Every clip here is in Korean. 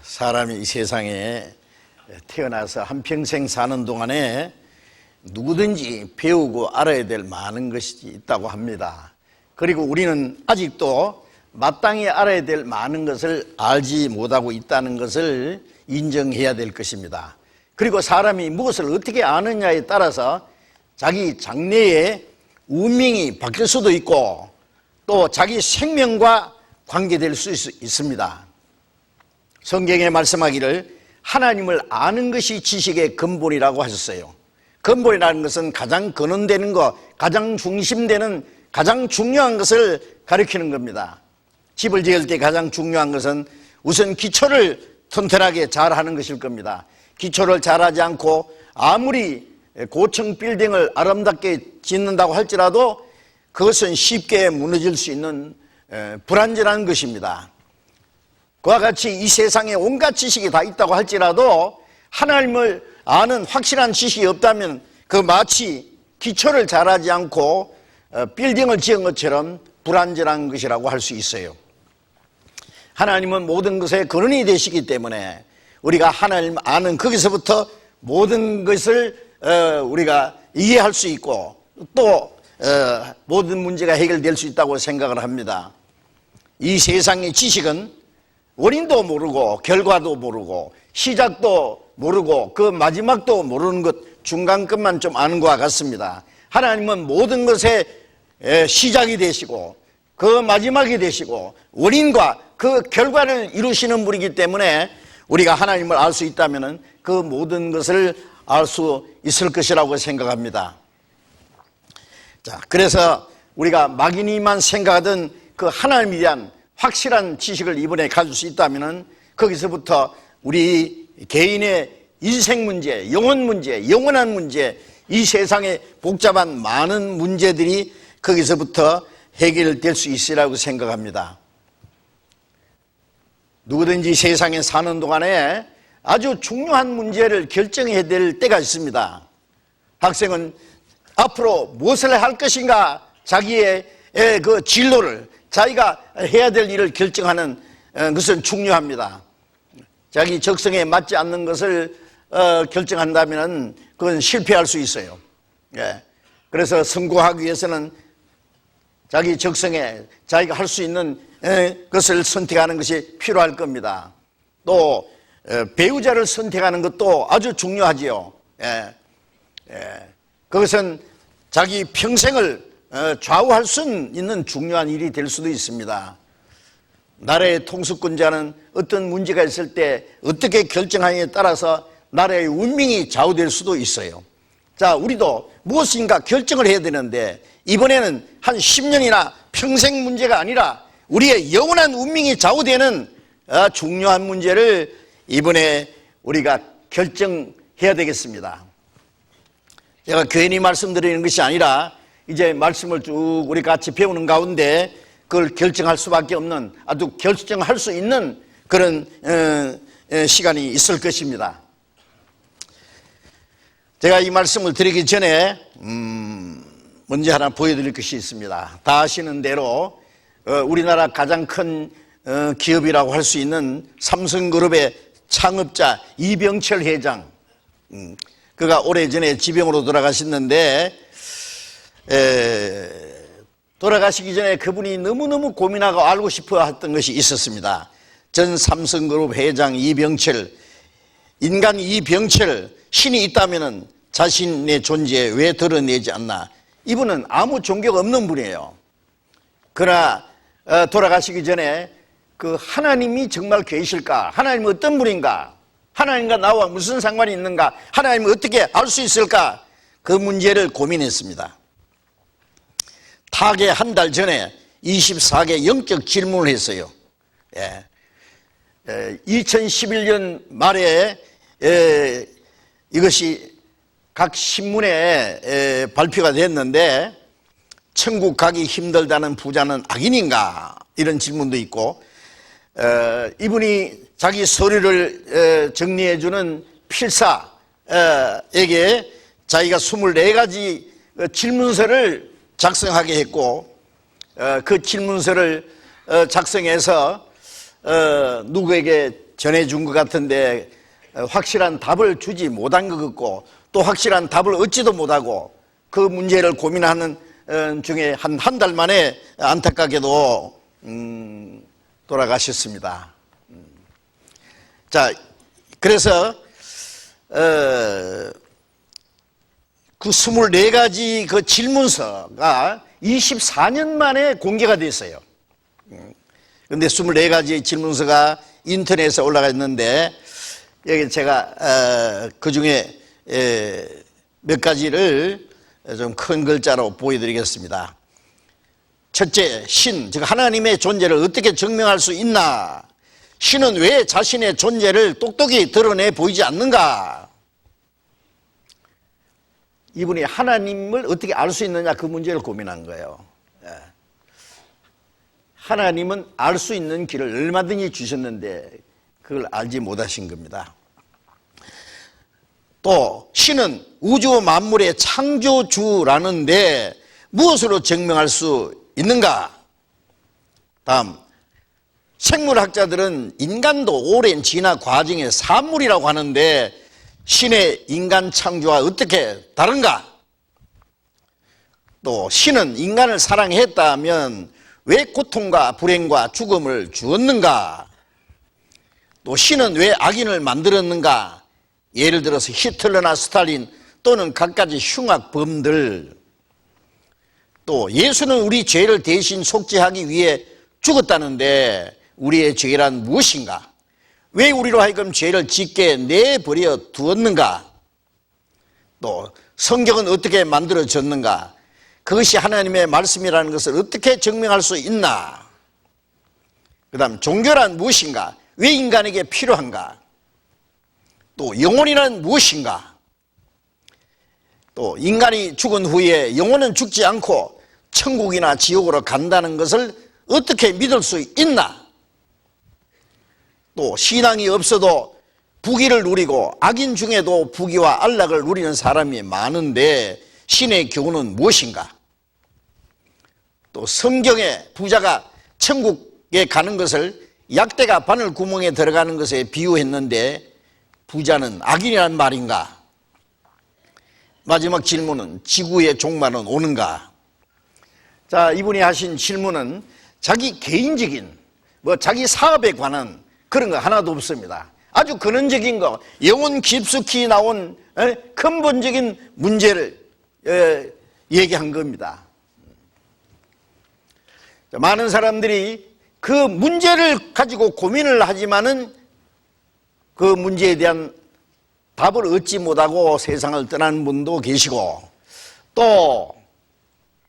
사람이 이 세상에 태어나서 한평생 사는 동안에 누구든지 배우고 알아야 될 많은 것이 있다고 합니다. 그리고 우리는 아직도 마땅히 알아야 될 많은 것을 알지 못하고 있다는 것을 인정해야 될 것입니다. 그리고 사람이 무엇을 어떻게 아느냐에 따라서 자기 장래의 운명이 바뀔 수도 있고 또 자기 생명과 관계될 수 있습니다. 성경에 말씀하기를 하나님을 아는 것이 지식의 근본이라고 하셨어요. 근본이라는 것은 가장 근원되는 것, 가장 중심되는 가장 중요한 것을 가리키는 겁니다. 집을 지을 때 가장 중요한 것은 우선 기초를 튼튼하게 잘 하는 것일 겁니다. 기초를 잘하지 않고 아무리 고층 빌딩을 아름답게 짓는다고 할지라도 그것은 쉽게 무너질 수 있는 불완전한 것입니다. 그와 같이 이 세상에 온갖 지식이 다 있다고 할지라도 하나님을 아는 확실한 지식이 없다면 그 마치 기초를 잘하지 않고 빌딩을 지은 것처럼 불완전한 것이라고 할 수 있어요. 하나님은 모든 것의 근원이 되시기 때문에 우리가 하나님 아는 거기서부터 모든 것을 우리가 이해할 수 있고 또 모든 문제가 해결될 수 있다고 생각을 합니다. 이 세상의 지식은 원인도 모르고 결과도 모르고 시작도 모르고 그 마지막도 모르는 것 중간 것만 좀 아는 것과 같습니다. 하나님은 모든 것의 시작이 되시고 그 마지막이 되시고 원인과 그 결과를 이루시는 분이기 때문에 우리가 하나님을 알 수 있다면 그 모든 것을 알 수 있을 것이라고 생각합니다. 자, 그래서 우리가 막연히만 생각하던 그 하나님에 대한 확실한 지식을 이번에 가질 수 있다면 거기서부터 우리 개인의 인생 문제, 영혼 문제, 영원한 문제, 이 세상의 복잡한 많은 문제들이 거기서부터 해결될 수 있으리라고 생각합니다. 누구든지 세상에 사는 동안에 아주 중요한 문제를 결정해야 될 때가 있습니다. 학생은 앞으로 무엇을 할 것인가 자기의 그 진로를 자기가 해야 될 일을 결정하는 것은 중요합니다. 자기 적성에 맞지 않는 것을 결정한다면 그건 실패할 수 있어요. 그래서 성공하기 위해서는 자기 적성에 자기가 할 수 있는 것을 선택하는 것이 필요할 겁니다. 또 배우자를 선택하는 것도 아주 중요하지요. 그것은 자기 평생을 좌우할 수 있는 중요한 일이 될 수도 있습니다. 나라의 통수권자는 어떤 문제가 있을 때 어떻게 결정하느냐에 따라서 나라의 운명이 좌우될 수도 있어요. 자, 우리도 무엇인가 결정을 해야 되는데 이번에는 한 10년이나 평생 문제가 아니라 우리의 영원한 운명이 좌우되는 중요한 문제를 이번에 우리가 결정해야 되겠습니다. 제가 괜히 말씀드리는 것이 아니라 이제 말씀을 쭉 우리 같이 배우는 가운데 그걸 결정할 수밖에 없는 아주 결정할 수 있는 그런 시간이 있을 것입니다. 제가 이 말씀을 드리기 전에 먼저 하나 보여드릴 것이 있습니다. 다 아시는 대로 우리나라 가장 큰 기업이라고 할 수 있는 삼성그룹의 창업자 이병철 회장, 그가 오래전에 지병으로 돌아가셨는데 돌아가시기 전에 그분이 너무너무 고민하고 알고 싶어 했던 것이 있었습니다. 전 삼성그룹 회장 이병철, 인간 이병철, 신이 있다면 자신의 존재 왜 드러내지 않나. 이분은 아무 종교가 없는 분이에요. 그러나 돌아가시기 전에 그 하나님이 정말 계실까? 하나님은 어떤 분인가? 하나님과 나와 무슨 상관이 있는가? 하나님은 어떻게 알 수 있을까? 그 문제를 고민했습니다. 타계 한 달 전에 24개 영적 질문을 했어요. 2011년 말에 이것이 각 신문에 발표가 됐는데 천국 가기 힘들다는 부자는 악인인가? 이런 질문도 있고 이분이 자기 서류를 정리해주는 필사에게 자기가 24가지 질문서를 작성하게 했고 그 질문서를 작성해서 누구에게 전해준 것 같은데 확실한 답을 주지 못한 것 같고 또 확실한 답을 얻지도 못하고 그 문제를 고민하는 중에 한 달 만에 안타깝게도 돌아가셨습니다. 자, 그래서 그 24가지 그 질문서가 24년 만에 공개가 됐어요. 근데 24가지 질문서가 인터넷에 올라가 있는데 여기 제가 그 중에 몇 가지를 좀 큰 글자로 보여드리겠습니다. 첫째, 신, 즉 하나님의 존재를 어떻게 증명할 수 있나? 신은 왜 자신의 존재를 똑똑히 드러내 보이지 않는가? 이분이 하나님을 어떻게 알 수 있느냐 그 문제를 고민한 거예요. 하나님은 알 수 있는 길을 얼마든지 주셨는데 그걸 알지 못하신 겁니다. 또 신은 우주 만물의 창조주라는데 무엇으로 증명할 수 있는가? 다음, 생물학자들은 인간도 오랜 진화 과정의 산물이라고 하는데 신의 인간 창조와 어떻게 다른가? 또 신은 인간을 사랑했다면 왜 고통과 불행과 죽음을 주었는가? 또 신은 왜 악인을 만들었는가? 예를 들어서 히틀러나 스탈린 또는 갖가지 흉악범들. 또 예수는 우리 죄를 대신 속죄하기 위해 죽었다는데 우리의 죄란 무엇인가? 왜 우리로 하여금 죄를 짓게 내버려 두었는가? 또 성경은 어떻게 만들어졌는가? 그것이 하나님의 말씀이라는 것을 어떻게 증명할 수 있나? 그 다음 종교란 무엇인가? 왜 인간에게 필요한가? 또 영혼이란 무엇인가? 또 인간이 죽은 후에 영혼은 죽지 않고 천국이나 지옥으로 간다는 것을 어떻게 믿을 수 있나? 또 신앙이 없어도 부귀를 누리고 악인 중에도 부귀와 안락을 누리는 사람이 많은데 신의 교훈은 무엇인가? 또 성경에 부자가 천국에 가는 것을 약대가 바늘 구멍에 들어가는 것에 비유했는데 부자는 악인이란 말인가? 마지막 질문은 지구의 종말은 오는가? 자, 이분이 하신 질문은 자기 개인적인 자기 사업에 관한 그런 거 하나도 없습니다. 아주 근원적인 거, 영혼 깊숙이 나온 근본적인 문제를 얘기한 겁니다. 많은 사람들이 그 문제를 가지고 고민을 하지만은 그 문제에 대한 답을 얻지 못하고 세상을 떠나는 분도 계시고 또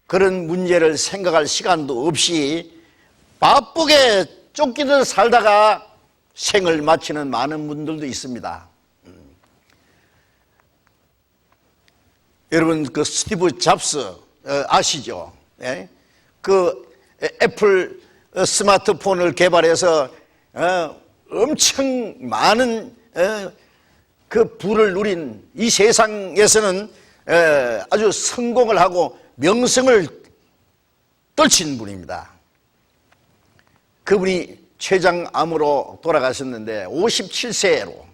그런 문제를 생각할 시간도 없이 바쁘게 쫓기듯 살다가 생을 마치는 많은 분들도 있습니다. 여러분 그 스티브 잡스 아시죠? 예? 그 애플 스마트폰을 개발해서 엄청 많은 그 부를 누린 이 세상에서는 아주 성공을 하고 명성을 떨친 분입니다. 그분이 췌장암으로 돌아가셨는데 57세로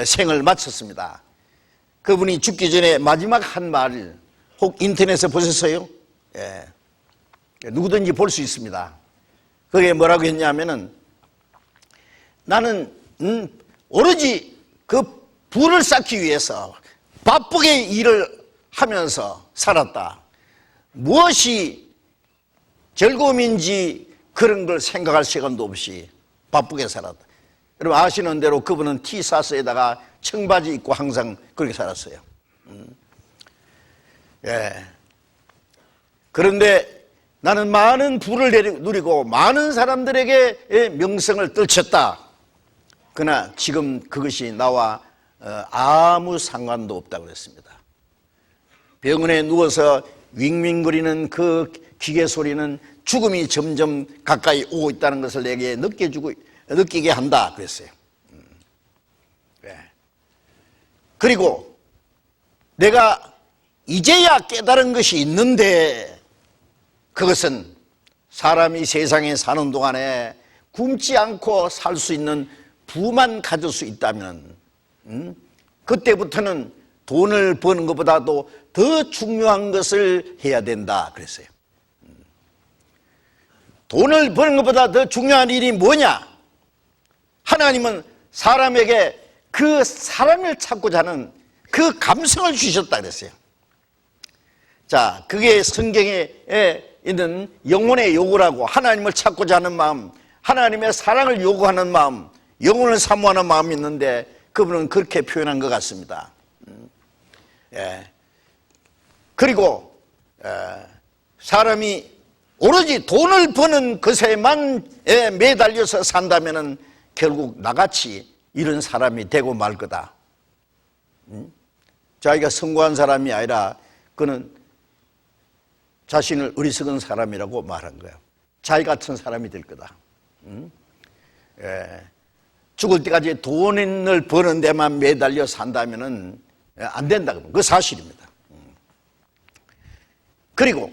생을 마쳤습니다. 그분이 죽기 전에 마지막 한 말 혹 인터넷에 보셨어요? 누구든지 볼 수 있습니다. 그게 뭐라고 했냐면은 나는 오로지 그 부를 쌓기 위해서 바쁘게 일을 하면서 살았다. 무엇이 즐거움인지 그런 걸 생각할 시간도 없이 바쁘게 살았다. 여러분 아시는 대로 그분은 티사스에다가 청바지 입고 항상 그렇게 살았어요. 그런데 나는 많은 부를 누리고 많은 사람들에게 명성을 떨쳤다. 그러나 지금 그것이 나와 아무 상관도 없다고 그랬습니다. 병원에 누워서 윙윙거리는 그 기계 소리는 죽음이 점점 가까이 오고 있다는 것을 내게 느끼게 한다 그랬어요. 그리고 내가 이제야 깨달은 것이 있는데 그것은 사람이 세상에 사는 동안에 굶지 않고 살 수 있는 부만 가질 수 있다면 그때부터는 돈을 버는 것보다도 더 중요한 것을 해야 된다 그랬어요. 돈을 버는 것보다 더 중요한 일이 뭐냐? 하나님은 사람에게 그 사랑을 찾고자 하는 그 감성을 주셨다 그랬어요. 자, 그게 성경에 있는 영혼의 요구라고, 하나님을 찾고자 하는 마음, 하나님의 사랑을 요구하는 마음, 영혼을 사모하는 마음이 있는데 그분은 그렇게 표현한 것 같습니다. 그리고 사람이 오로지 돈을 버는 것에만 매달려서 산다면은 결국 나같이 이런 사람이 되고 말 거다. 자기가 성공한 사람이 아니라 그는 자신을 어리석은 사람이라고 말한 거예요. 자기 같은 사람이 될 거다. 죽을 때까지 돈을 버는 데만 매달려 산다면은 안 된다. 그 사실입니다. 그리고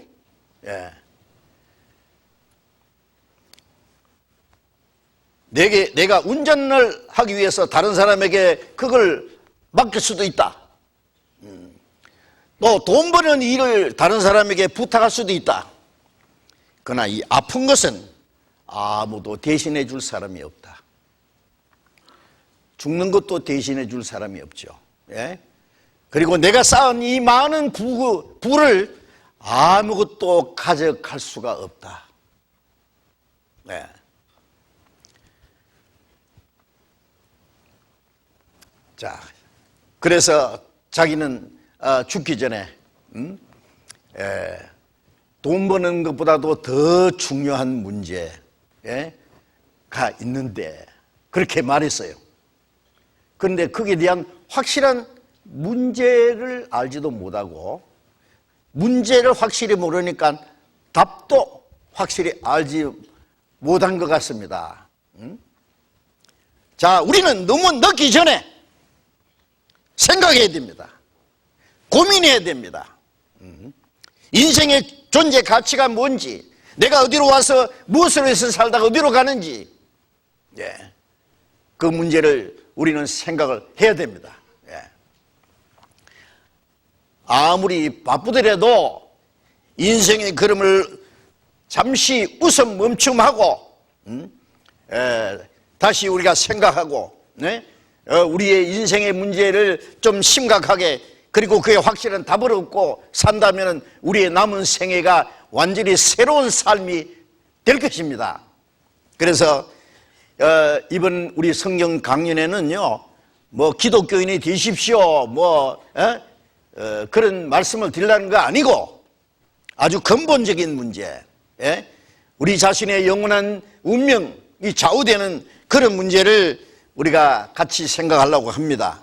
내가 운전을 하기 위해서 다른 사람에게 그걸 맡길 수도 있다. 또 돈 버는 일을 다른 사람에게 부탁할 수도 있다. 그러나 이 아픈 것은 아무도 대신해 줄 사람이 없다. 죽는 것도 대신해 줄 사람이 없죠. 그리고 내가 쌓은 이 많은 부를 아무것도 가져갈 수가 없다. 자, 그래서 자기는 죽기 전에 돈 버는 것보다도 더 중요한 문제가 있는데 그렇게 말했어요. 그런데 거기에 대한 확실한 문제를 알지도 못하고 문제를 확실히 모르니까 답도 확실히 알지 못한 것 같습니다. 자, 우리는 너무 늦기 전에 생각해야 됩니다. 고민해야 됩니다. 인생의 존재 가치가 뭔지, 내가 어디로 와서 무엇을 해서 살다가 어디로 가는지, 그 문제를 우리는 생각을 해야 됩니다. 아무리 바쁘더라도 인생의 걸음을 잠시 웃음 멈춤하고 다시 우리가 생각하고 우리의 인생의 문제를 좀 심각하게, 그리고 그에 확실한 답을 얻고 산다면 우리의 남은 생애가 완전히 새로운 삶이 될 것입니다. 그래서 이번 우리 성경 강연에는요, 뭐 기독교인이 되십시오, 그런 말씀을 드리려는 거 아니고 아주 근본적인 문제, 우리 자신의 영원한 운명이 좌우되는 그런 문제를 우리가 같이 생각하려고 합니다.